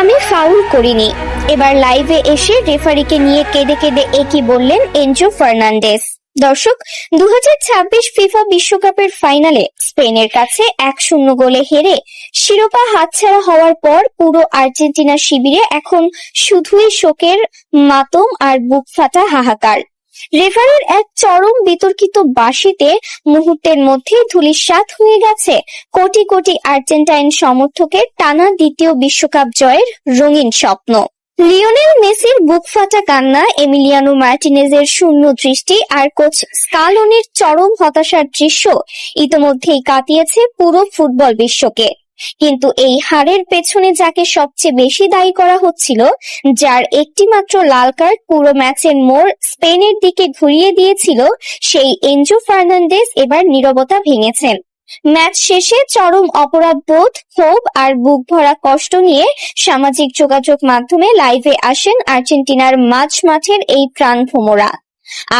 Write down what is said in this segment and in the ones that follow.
আমি ফাউল করিনি। এবার লাইভে এসে রেফারিকে নিয়ে কেঁদে কেঁদে একই বললেন এনজো ফার্নান্ডেজ। দর্শক, 2026 ফিফা বিশ্বকাপের ফাইনালে স্পেনের কাছে 1-0 গোলে হেরে শিরোপা হাতছাড়া হওয়ার পর পুরো আর্জেন্টিনা শিবিরে এখন শুধুই শোকের মাতম আর বুক ফাটা হাহাকার। রেফারির এক চরম বিতর্কিত বাঁশিতে মুহূর্তের মধ্যেই ধূলিসাৎ হয়ে গেছে কোটি কোটি আর্জেন্টাইন সমর্থকের টানা দ্বিতীয় বিশ্বকাপ জয়ের রঙিন স্বপ্ন। লিওনেল মেসির বুক ফাটা কান্না, এমিলিয়ানো মার্টিনেজের শূন্য দৃষ্টি আর কোচ স্কালোনির চরম হতাশার দৃশ্য ইতোমধ্যেই কাটিয়েছে পুরো ফুটবল বিশ্বকে। কিন্তু এই হারের পেছনে যাকে সবচেয়ে বেশি দায়ী করা হচ্ছিল, যার একটি মাত্র লাল কার্ড পুরো ম্যাচের মোড় স্পেনের দিকে ঘুরিয়ে দিয়েছিল, সেই এনজো ফার্নান্ডেজ এবার নীরবতা ভেঙেছেন। ম্যাচ শেষে চরম অপরাধবোধ, ক্ষোভ আর বুক ভরা কষ্ট নিয়ে সামাজিক যোগাযোগ মাধ্যমে লাইভে আসেন আর্জেন্টিনার মাঝ মাঠের এই প্রাণভোমরা।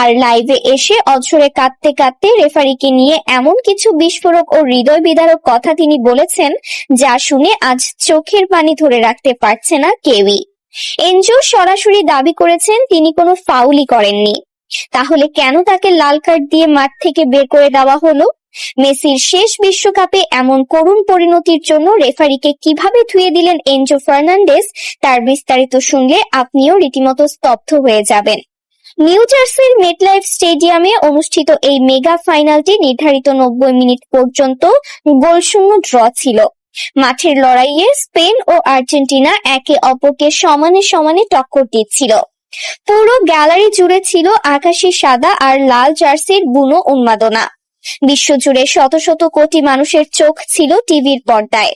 আর লাইভে এসে অঝরে কাঁদতে কাঁদতে রেফারিকে নিয়ে এমন কিছু বিস্ফোরক ও হৃদয় বিদারক কথা তিনি বলেছেন, যা শুনে আজ চোখের পানি ধরে রাখতে পারছে না কেউই। এনজো সরাসরি দাবি করেছেন তিনি কোনো ফাউলই করেননি। তাহলে কেন তাকে লাল কার্ড দিয়ে মাঠ থেকে বের করে দেওয়া হলো? মেসির শেষ বিশ্বকাপে এমন করুণ পরিণতির জন্য রেফারিকে কিভাবে ধুয়ে দিলেন এনজো ফার্নান্ডেজ, তার বিস্তারিত শুনলে আপনিও রীতিমতো স্তব্ধ হয়ে যাবেন। নিউ জার্সির মেটলাইফ স্টেডিয়ামে অনুষ্ঠিত এই মেগা ফাইনালটি নির্ধারিত 90 মিনিট পর্যন্ত গোলশূন্য ড্র ছিল। মাঠের লড়াইয়ে স্পেন ও আর্জেন্টিনা একে অপরকে সমানে সমানে টক্কর দিচ্ছিল। পুরো গ্যালারি জুড়ে ছিল আকাশি সাদা আর লাল জার্সির বুনো উন্মাদনা। বিশ্বজুড়ে শত শত কোটি মানুষের চোখ ছিল টিভির পর্দায়।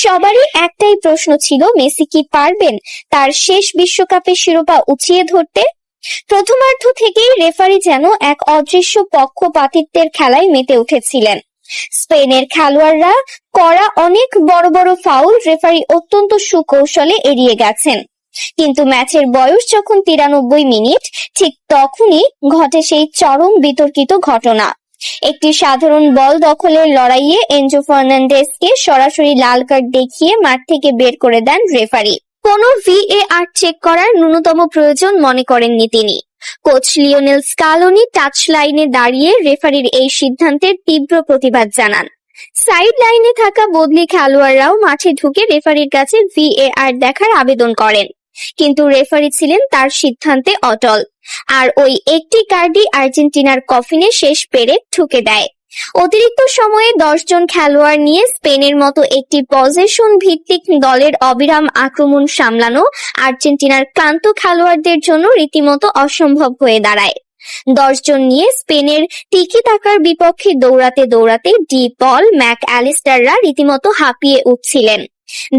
সবারই একটাই প্রশ্ন ছিল, মেসি কি পারবেন তার শেষ বিশ্বকাপে শিরোপা উঁচিয়ে ধরতে? প্রথমার্ধ থেকেই রেফারি যেন এক অদৃশ্য পক্ষপাতিত্বের খেলায় মেতে উঠেছিলেন। স্পেনের খেলোয়াড়রা করা অনেক বড় বড় ফাউল রেফারি অত্যন্ত সুকৌশলে এড়িয়ে গেছেন। কিন্তু ম্যাচের বয়স যখন 93 মিনিট, ঠিক তখনই ঘটে সেই চরম বিতর্কিত ঘটনা। একটি সাধারণ বল দখলের লড়াইয়ে এনজো ফার্নান্ডেজকে সরাসরি লাল কার্ড দেখিয়ে মাঠ থেকে বের করে দেন রেফারি। কোনো VAR চেক করার ন্যূনতম প্রয়োজন মনে করেননি তিনি। কোচ লিওনেল স্কালোনি টাচ লাইনে দাঁড়িয়ে রেফারির এই সিদ্ধান্তের তীব্র প্রতিবাদ জানান। সাইড লাইনে থাকা বদলি খেলোয়াড়রাও মাঠে ঢুকে রেফারির কাছে VAR দেখার আবেদন করেন, কিন্তু রেফারি ছিলেন তার সিদ্ধান্তে অটল। আর ওই একটি কার্ডই আর্জেন্টিনার কফিনে শেষ পেরেক ঠুকে দেয়। অতিরিক্ত সময়ে 10 জন খেলোয়াড় নিয়ে স্পেনের মতো একটি পজেশন ভিত্তিক দলের অবিরাম আক্রমণ সামলানো আর্জেন্টিনার ক্লান্ত খেলোয়াড়দের জন্য রীতিমতো অসম্ভব হয়ে দাঁড়ায়। 10 জন নিয়ে স্পেনের টিকি টাকার বিপক্ষে দৌড়াতে দৌড়াতে ডি পল, ম্যাক অ্যালিস্টাররা রীতিমতো হাঁপিয়ে উঠছিলেন।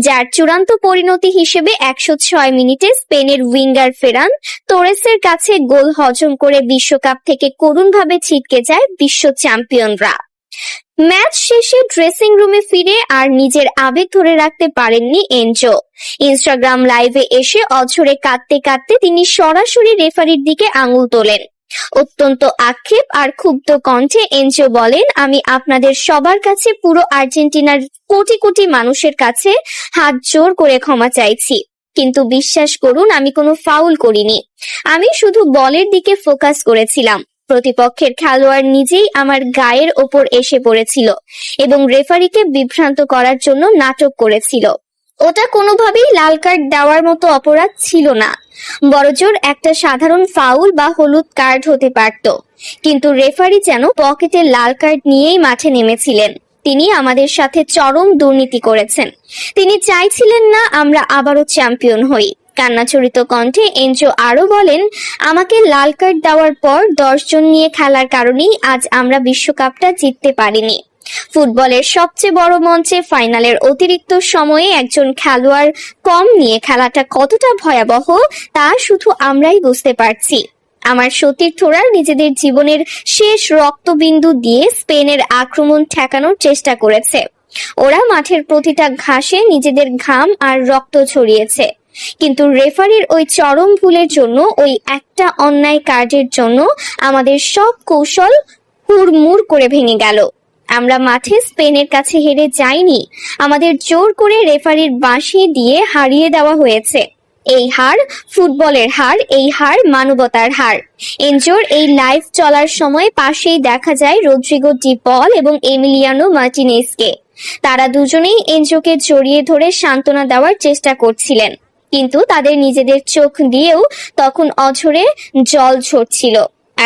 যার চূড়ান্ত পরিণতি হিসেবে 106 মিনিটে স্পেনের উইঙ্গার ফেরান তোরেসের কাছে গোল হজম করে বিশ্বকাপ থেকে করুণভাবে ছিটকে যায় বিশ্ব চ্যাম্পিয়নরা। ম্যাচ শেষে ড্রেসিং রুমে ফিরে আর নিজের আবেগ ধরে রাখতে পারেননি এনজো। ইনস্টাগ্রাম লাইভে এসে অঝরে কাঁদতে কাঁদতে তিনি সরাসরি রেফারির দিকে আঙুল তোলেন। অত্যন্ত আক্ষেপ আর ক্ষুব্ধ কণ্ঠে এনজো বলেন, আমি আপনাদের সবার কাছে, পুরো আর্জেন্টিনার কোটি কোটি মানুষের কাছে হাত জোর করে ক্ষমা চাইছি, কিন্তু বিশ্বাস করুন আমি কোনো ফাউল করিনি। আমি শুধু বলের দিকে ফোকাস করেছিলাম। প্রতিপক্ষের খেলোয়াড় নিজেই আমার গায়ের ওপর এসে পড়েছিল এবং রেফারিকে বিভ্রান্ত করার জন্য নাটক করেছিল। ওটা কোনোভাবেই লাল কার্ড দেওয়ার মতো অপরাধ ছিল না, বড়জোর একটা সাধারণ ফাউল বা হলুদ কার্ড হতে পারত। কিন্তু রেফারি যেন পকেটে লাল কার্ড নিয়েই মাঠে নেমেছিলেন। তিনি আমাদের সাথে চরম দুর্নীতি করেছেন। তিনি চাইছিলেন না আমরা আবারও চ্যাম্পিয়ন হই। কান্নাজড়িত কণ্ঠে এনজো আরো বলেন, আমাকে লাল কার্ড দেওয়ার পর 10 জন নিয়ে খেলার কারণেই আজ আমরা বিশ্বকাপটা জিততে পারিনি। ফুটবলের সবচেয়ে বড় মঞ্চে ফাইনালের অতিরিক্ত সময়ে একজন খেলোয়াড় কম নিয়ে খেলাটা কতটা ভয়াবহ তা শুধু আমরাই বুঝতে পারছি। আমার সতীর্থরা নিজেদের জীবনের শেষ রক্তবিন্দু দিয়ে স্পেনের আক্রমণ ঠেকানোর চেষ্টা করেছে। ওরা মাঠের প্রতিটা ঘাসে নিজেদের ঘাম আর রক্ত ছড়িয়েছে, কিন্তু রেফারির ওই চরম ভুলের জন্য, ওই একটা অন্যায় কার্ডের জন্য আমাদের সব কৌশল হুড়মুড় করে ভেঙে গেল। আমরা মাঠে স্পেনের কাছে হেরে যাইনি, আমাদের জোর করে রেফারির বাঁশি দিয়ে হারিয়ে দেওয়া হয়েছে। এই হার ফুটবলের হার, এই হার মানবতার হার। এনজোর এই লাইভ চলার সময় পাশেই দেখা যায় রদ্রিগো ডি পল এবং এমিলিয়ানো মার্টিনেজকে। তারা দুজনেই এনজোকে জড়িয়ে ধরে সান্ত্বনা দেওয়ার চেষ্টা করছিলেন, কিন্তু তাদের নিজেদের চোখ দিয়েও তখন অঝরে জল ঝরছিল।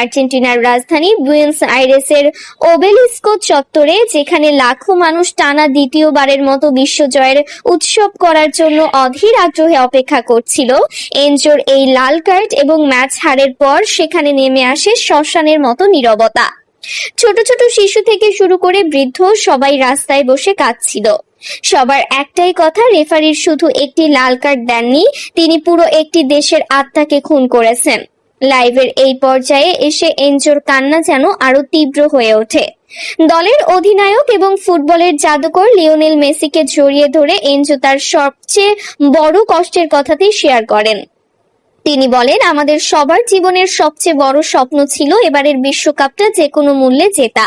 আর্জেন্টিনার রাজধানী বুয়েন্স আইরেসের ওবেলিস্কো চত্বরে, যেখানে লাখো মানুষ টানা দ্বিতীয়বারের মতো বিশ্বজয়ের উৎসব করার জন্য অধীর আগ্রহে অপেক্ষা করছিল, এনজোর এই লাল কার্ড এবং ম্যাচ হারের পর সেখানে নেমে আসে শ্মশানের মতো নীরবতা। ছোট ছোট শিশু থেকে শুরু করে বৃদ্ধ সবাই রাস্তায় বসে কাঁদছিল। সবার একটাই কথা, রেফারির শুধু একটি লাল কার্ড দেননি, তিনি পুরো একটি দেশের আত্মাকে খুন করেছেন। লাইভের এই পর্যায়ে এসে এনজোর কান্না যেন আরো তীব্র হয়ে ওঠে। দলের অধিনায়ক এবং ফুটবলের জাদুকর লিওনেল মেসিকে জড়িয়ে ধরে এনজো তার সবচেয়ে বড় কষ্টের কথাটি শেয়ার করেন। তিনি বলেন, আমাদের সবার জীবনের সবচেয়ে বড় স্বপ্ন ছিল এবারের বিশ্বকাপটা যে কোনো মূল্যে জেতা।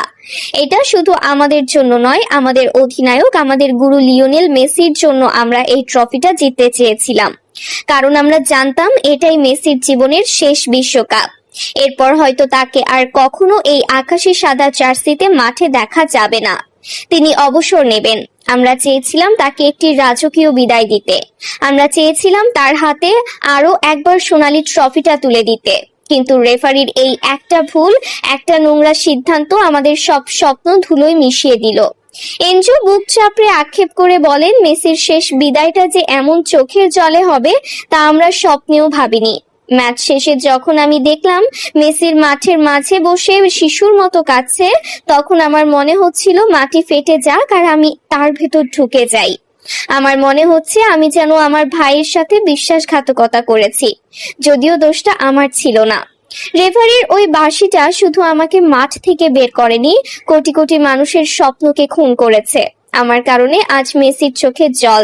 এটা শুধু আমাদের জন্য নয়, আমাদের অধিনায়ক, আমাদের গুরু লিওনেল মেসির জন্য আমরা এই ট্রফিটা জিততে চেয়েছিলাম, কারণ আমরা জানতাম এটাই মেসির জীবনের শেষ বিশ্বকাপ। এরপর হয়তো তাকে আর কখনো এই আকাশি সাদা জার্সিতে মাঠে দেখা যাবে না। তিনি অবসর নেবেন। আমরা চেয়েছিলাম তাকে একটি রাজকীয় বিদায় দিতে। আমরা চেয়েছিলাম তার হাতে আরো একবার সোনালী ট্রফিটা তুলে দিতে, কিন্তু রেফারির এই একটা ভুল, একটা নোংরা সিদ্ধান্ত আমাদের সব স্বপ্ন ধুলোয় মিশিয়ে দিল। এনজো বুক চাপড়ে আক্ষেপ করে বলেন, মেসির শেষ বিদায়টা যে এমন চোখের জলে হবে তা আমরা স্বপ্নেও ভাবিনি। ম্যাচ শেষে যখন আমি দেখলাম মেসির মাঠের মাঝে বসে শিশুর মতো কাঁদছে, তখন আমার মনে হচ্ছিল মাটি ফেটে যাক আর আমি তার ভেতর ঢুকে যাই। আমার মনে হচ্ছে আমি যেন আমার ভাইয়ের সাথে বিশ্বাসঘাতকতা করেছি, যদিও দোষটা আমার ছিল না। রেফারির ওই বাঁশিটা শুধু আমাকে মাঠ থেকে বের করেনি, কোটি কোটি মানুষের স্বপ্নকে খুন করেছে। আমার কারণে আজ মেসির চোখে জল।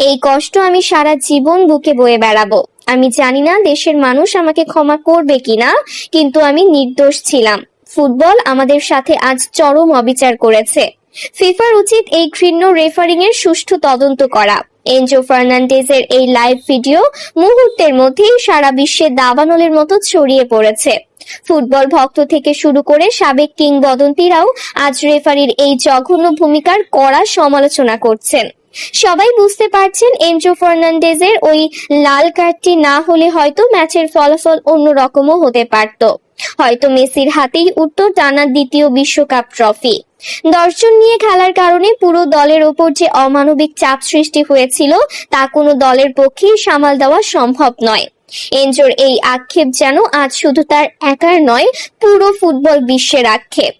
এই কষ্ট আমি সারা জীবন বুকে বয়ে বেড়াবো। আমি জানি না দেশের মানুষ আমাকে ক্ষমা করবে কিনা, কিন্তু আমি নির্দোষ ছিলাম। ফুটবল আমাদের সাথে আজ চরম অবিচার করেছে। ফিফার উচিত এই ঘৃণ্য রেফারিং এর সুষ্ঠু তদন্ত করা। এনজো ফার্নান্ডেজের এই লাইভ ভিডিও মুহূর্তের মধ্যেই সারা বিশ্বে দাবানলের মতো ছড়িয়ে পড়েছে। ফুটবল ভক্ত থেকে শুরু করে সাবেক কিংবদন্তিরাও আজ রেফারির এই জঘন্য ভূমিকার কড়া সমালোচনা করছেন। সবাই বুঝতে পারছেন এনজো ফার্নান্ডেজের ওই লাল কার্ডটি না হলে হয়তো ম্যাচের ফলাফল অন্যরকমও হতে পারত। হয়তো মেসির হাতেই উঠত টানা দ্বিতীয় বিশ্বকাপ ট্রফি। দর্শন নিয়ে খেলার কারণে পুরো দলের ওপর যে অমানবিক চাপ সৃষ্টি হয়েছিল তা কোনো দলের পক্ষেই সামাল দেওয়া সম্ভব নয়। এনজোর এই আক্ষেপ যেন আজ শুধু তার একার নয়, পুরো ফুটবল বিশ্বের আক্ষেপ।